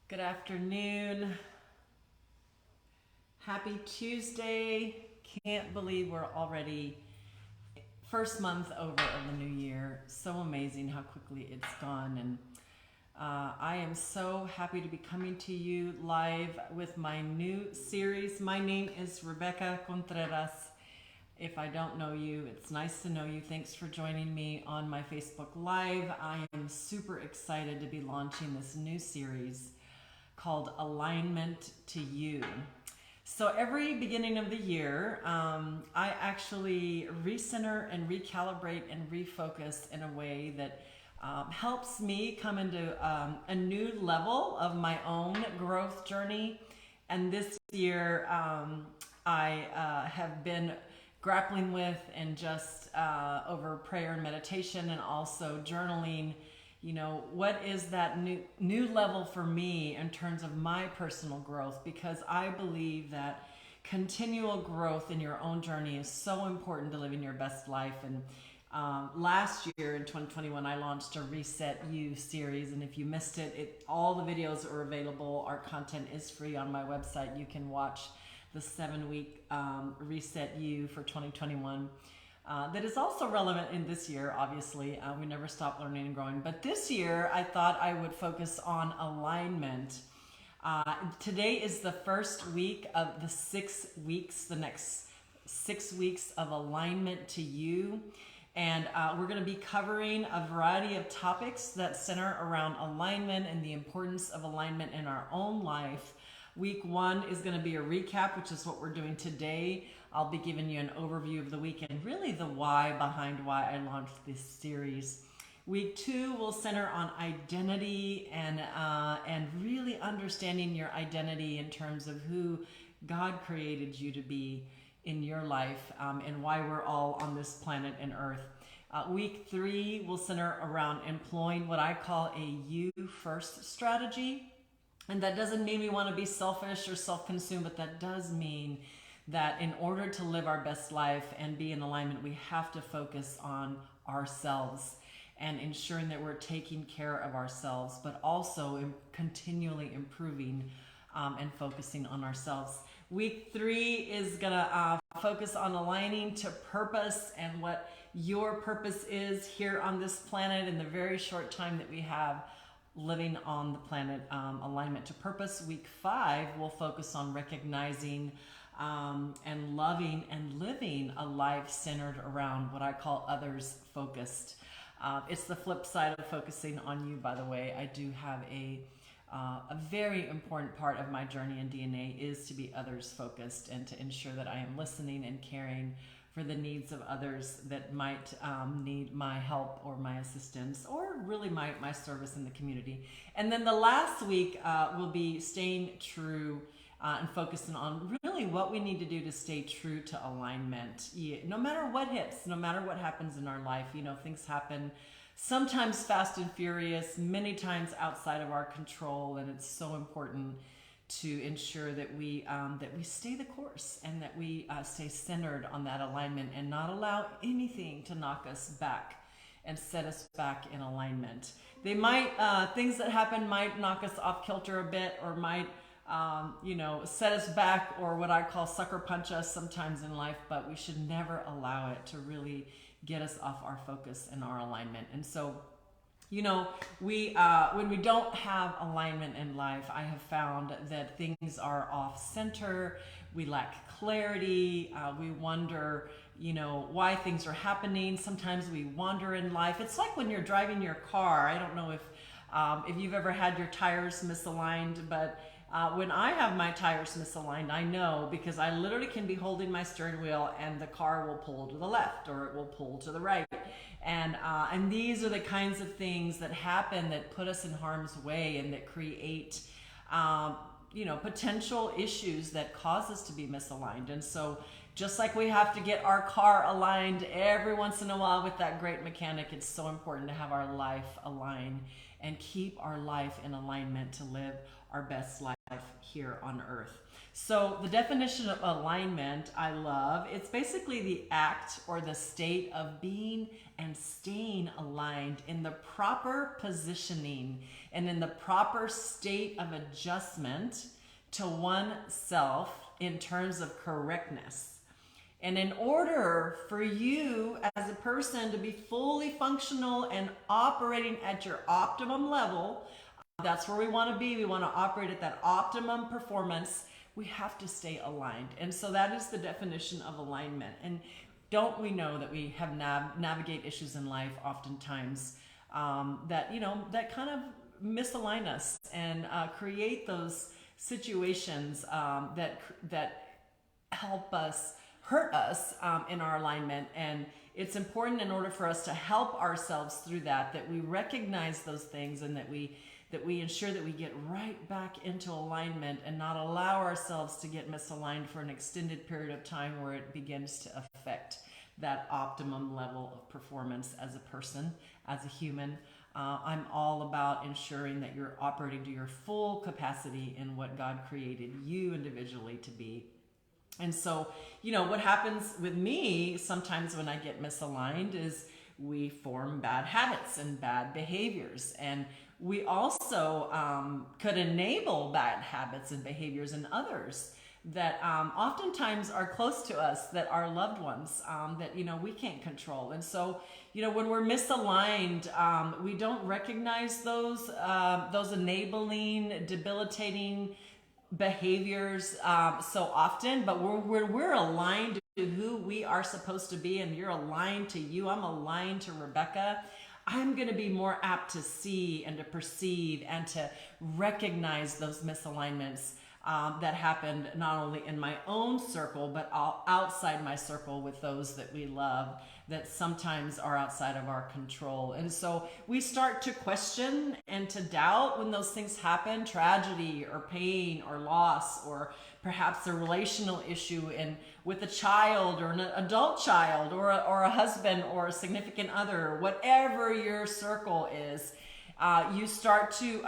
Good afternoon. Happy Tuesday. Can't believe we're already first month over of the new year. So amazing how quickly it's gone. And I am so happy to be coming to you live with my new series. My name is Rebecca Contreras. If I don't know you, it's nice to know you. Thanks for joining me on my Facebook Live. I am super excited to be launching this new series called Alignment to You. So every beginning of the year, I actually recenter and recalibrate and refocus in a way that helps me come into a new level of my own growth journey. And this year, I have been grappling with and just over prayer and meditation and also journaling, what is that new level for me in terms of my personal growth, because I believe that continual growth in your own journey is so important to living your best life. And last year in 2021, I launched a Reset You series, and if you missed it, all the videos are available. Our content is free on my website. You can watch the 7-week Reset You for 2021. That is also relevant in this year, obviously. We never stop learning and growing. But this year, I thought I would focus on alignment. Today is the first week of the 6 weeks, the next 6 weeks of alignment to you. And we're going to be covering a variety of topics that center around alignment and the importance of alignment in our own life. Week 1 is going to be a recap, which is what we're doing today. I'll be giving you an overview of the week and really the why behind why I launched this series. Week 2 will center on identity and really understanding your identity in terms of who God created you to be in your life, and why we're all on this planet and earth. Week 3 will center around employing what I call a you first strategy. And that doesn't mean we want to be selfish or self-consumed, but that does mean that in order to live our best life and be in alignment, we have to focus on ourselves and ensuring that we're taking care of ourselves, but also continually improving and focusing on ourselves. Week 3 is going to focus on aligning to purpose and what your purpose is here on this planet in the very short time that we have living on the planet. Alignment to purpose. Week 5 will focus on recognizing and loving and living a life centered around what I call others focused. It's the flip side of focusing on you, by the way. I do have a very important part of my journey in DNA is to be others focused and to ensure that I am listening and caring for the needs of others that might need my help or my assistance or really my service in the community. And then the last week will be staying true and focusing on really what we need to do to stay true to alignment. No matter what hits, no matter what happens in our life, things happen sometimes fast and furious, many times outside of our control, and it's so important to ensure that we stay the course and that we stay centered on that alignment and not allow anything to knock us back and set us back in alignment. They might things that happen might knock us off kilter a bit, or might set us back, or what I call sucker punch us sometimes in life, but we should never allow it to really get us off our focus and our alignment. And so we when we don't have alignment in life, I have found that things are off center. We lack clarity. We wonder, why things are happening. Sometimes we wander in life. It's like when you're driving your car. I don't know if you've ever had your tires misaligned, but when I have my tires misaligned, I know, because I literally can be holding my steering wheel and the car will pull to the left or it will pull to the right. And these are the kinds of things that happen that put us in harm's way and that create, potential issues that cause us to be misaligned. And so just like we have to get our car aligned every once in a while with that great mechanic, it's so important to have our life aligned and keep our life in alignment to live our best life here on earth. So the definition of alignment I love. It's basically the act or the state of being and staying aligned in the proper positioning and in the proper state of adjustment to oneself in terms of correctness. And in order for you as a person to be fully functional and operating at your optimum level, that's where we want to be. We want to operate at that optimum performance. We have to stay aligned. And so that is the definition of alignment. And don't we know that we have navigate issues in life oftentimes that, that kind of misalign us and create those situations that help us, hurt us in our alignment. And it's important in order for us to help ourselves through that we recognize those things and that we ensure that we get right back into alignment and not allow ourselves to get misaligned for an extended period of time where it begins to affect that optimum level of performance as a person, as a human. I'm all about ensuring that you're operating to your full capacity in what God created you individually to be. And so, what happens with me sometimes when I get misaligned is we form bad habits and bad behaviors. And we also could enable bad habits and behaviors in others that oftentimes are close to us, that are loved ones, that, we can't control. And so, when we're misaligned, we don't recognize those enabling, debilitating behaviors so often, but we're aligned to who we are supposed to be, and you're aligned to you. I'm aligned to Rebecca. I'm going to be more apt to see and to perceive and to recognize those misalignments that happened not only in my own circle, but outside my circle with those that we love, that sometimes are outside of our control. And so we start to question and to doubt when those things happen, tragedy or pain or loss, or perhaps a relational issue with a child or an adult child or a husband or a significant other, whatever your circle is. You start to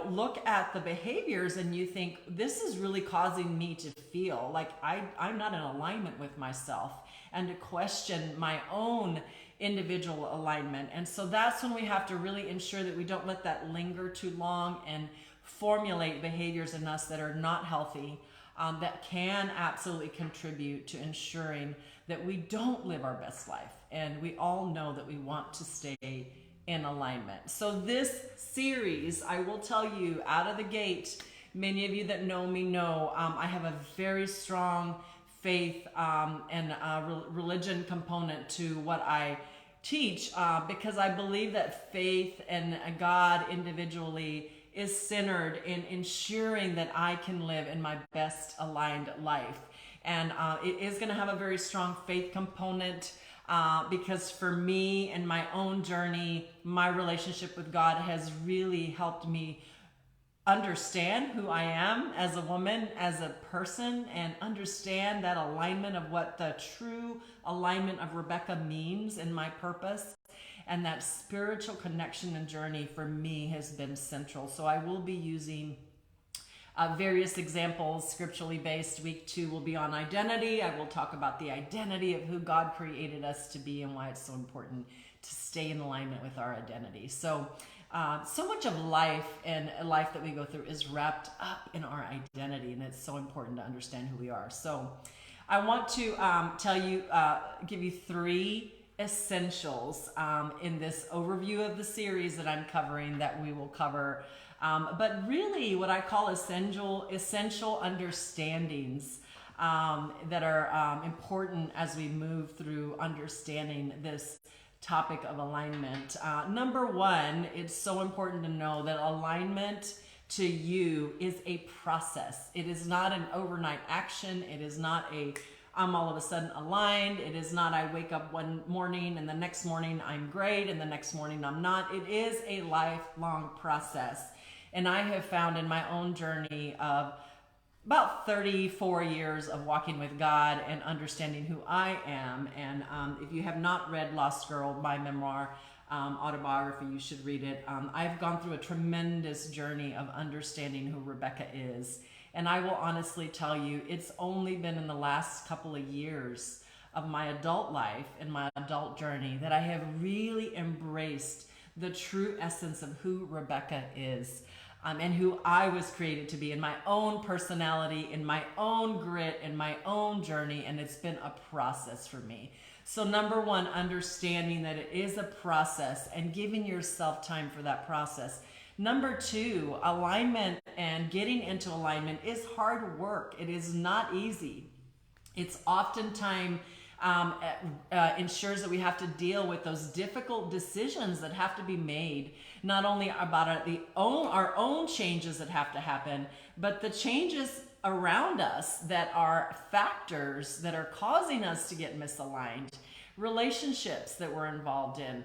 look at the behaviors and you think, this is really causing me to feel like I'm not in alignment with myself, and to question my own individual alignment. And so that's when we have to really ensure that we don't let that linger too long and formulate behaviors in us that are not healthy, that can absolutely contribute to ensuring that we don't live our best life. And we all know that we want to stay in alignment. So this series, I will tell you out of the gate, many of you that know me know I have a very strong faith and religion component to what I teach, because I believe that faith and God individually is centered in ensuring that I can live in my best aligned life. And it is going to have a very strong faith component, because for me and my own journey, my relationship with God has really helped me understand who I am as a woman, as a person, and understand that alignment of what the true alignment of Rebecca means in my purpose. And that spiritual connection and journey for me has been central. So I will be using various examples, scripturally based. Week 2 will be on identity. I will talk about the identity of who God created us to be and why it's so important to stay in alignment with our identity. So much of life and life that we go through is wrapped up in our identity, and it's so important to understand who we are. So I want to give you 3 essentials in this overview of the series that I'm covering, that we will cover. But really what I call essential understandings that are important as we move through understanding this topic of alignment. Number 1, it's so important to know that alignment to you is a process. It is not an overnight action. It is not I'm all of a sudden aligned. It is not I wake up one morning and the next morning I'm great and the next morning I'm not. It is a lifelong process. And I have found in my own journey of about 34 years of walking with God and understanding who I am. And if you have not read Lost Girl, my memoir, autobiography. You should read it. I've gone through a tremendous journey of understanding who Rebecca is. And I will honestly tell you, it's only been in the last couple of years of my adult life and my adult journey that I have really embraced the true essence of who Rebecca is. And who I was created to be in my own personality, in my own grit, in my own journey, and it's been a process for me. So number one, understanding that it is a process and giving yourself time for that process. Number two, alignment and getting into alignment is hard work. It is not easy. It's oftentimes ensures that we have to deal with those difficult decisions that have to be made, not only about our own changes that have to happen, but the changes around us that are factors that are causing us to get misaligned, relationships that we're involved in.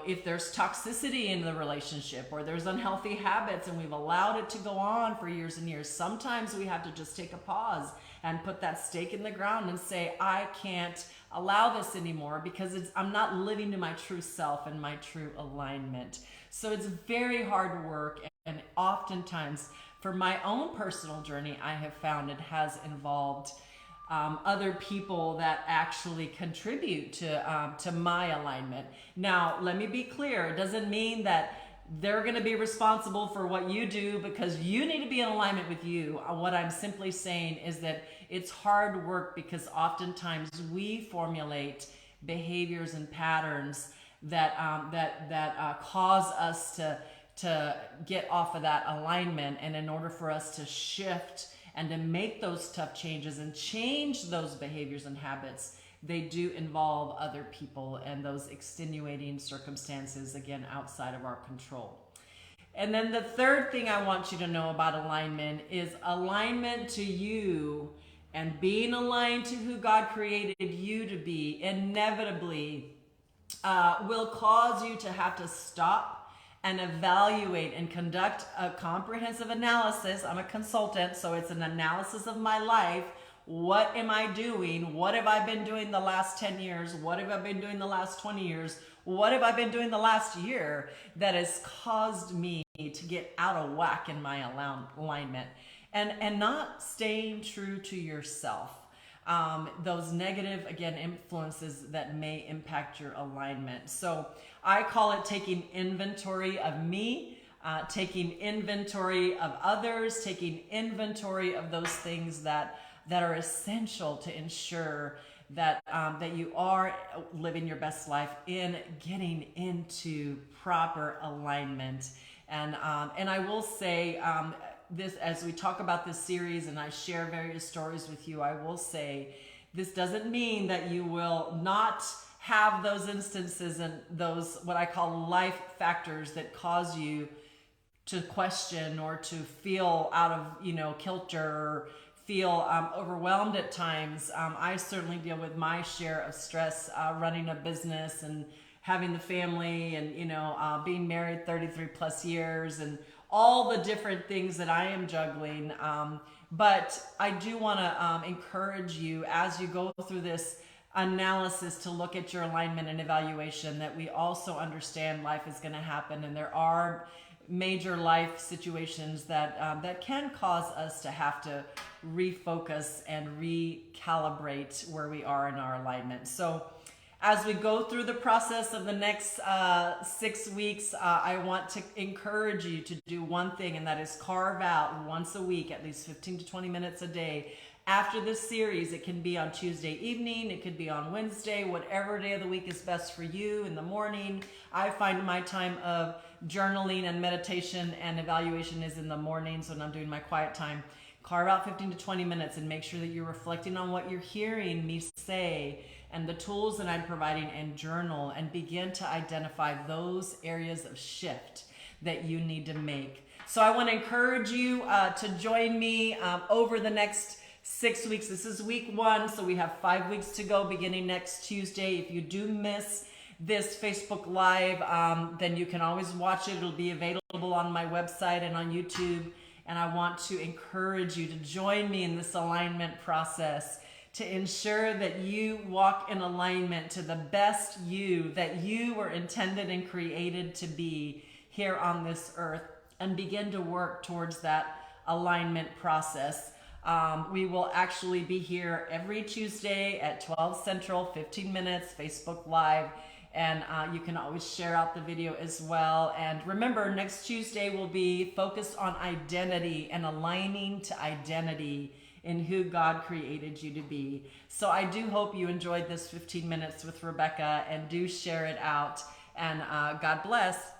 If there's toxicity in the relationship or there's unhealthy habits and we've allowed it to go on for years and years, sometimes we have to just take a pause and put that stake in the ground and say, I can't allow this anymore because I'm not living to my true self and my true alignment. So it's very hard work, and oftentimes for my own personal journey, I have found it has involved other people that actually contribute to my alignment. Now, let me be clear. It doesn't mean that they're going to be responsible for what you do because you need to be in alignment with you. What I'm simply saying is that it's hard work because oftentimes we formulate behaviors and patterns that cause us to get off of that alignment. And in order for us to shift and to make those tough changes and change those behaviors and habits, they do involve other people and those extenuating circumstances, again, outside of our control. And then the third thing I want you to know about alignment is alignment to you and being aligned to who God created you to be inevitably will cause you to have to stop and evaluate and conduct a comprehensive analysis. I'm a consultant, so it's an analysis of my life. What am I doing? What have I been doing the last 10 years? What have I been doing the last 20 years? What have I been doing the last year that has caused me to get out of whack in my alignment? And not staying true to yourself. Those negative, again, influences that may impact your alignment. So I call it taking inventory of me, taking inventory of others, taking inventory of those things that are essential to ensure that you are living your best life in getting into proper alignment. And I will say this, as we talk about this series and I share various stories with you, I will say this doesn't mean that you will not have those instances and those what I call life factors that cause you to question or to feel out of kilter or feel overwhelmed at times. I certainly deal with my share of stress running a business and having the family and being married 33 plus years and all the different things that I am juggling. But I do want to encourage you as you go through this analysis to look at your alignment and evaluation that we also understand life is going to happen, and there are major life situations that can cause us to have to refocus and recalibrate where we are in our alignment. So as we go through the process of the next 6 weeks, I want to encourage you to do one thing, and that is carve out once a week, at least 15 to 20 minutes a day. After this series, it can be on Tuesday evening, it could be on Wednesday, whatever day of the week is best for you. In the morning, I find my time of journaling and meditation and evaluation is in the mornings when I'm doing my quiet time. Carve out 15 to 20 minutes and make sure that you're reflecting on what you're hearing me say and the tools that I'm providing, and journal and begin to identify those areas of shift that you need to make. So I want to encourage you to join me over the next 6 weeks. This is week 1, so we have 5 weeks to go beginning next Tuesday. If you do miss this Facebook Live, then you can always watch it. It'll be available on my website and on YouTube. And I want to encourage you to join me in this alignment process to ensure that you walk in alignment to the best you that you were intended and created to be here on this earth, and begin to work towards that alignment process. We will actually be here every Tuesday at 12 Central, 15 minutes, Facebook Live. And you can always share out the video as well. And remember, next Tuesday will be focused on identity and aligning to identity in who God created you to be. So I do hope you enjoyed this 15 minutes with Rebecca, and do share it out. And God bless.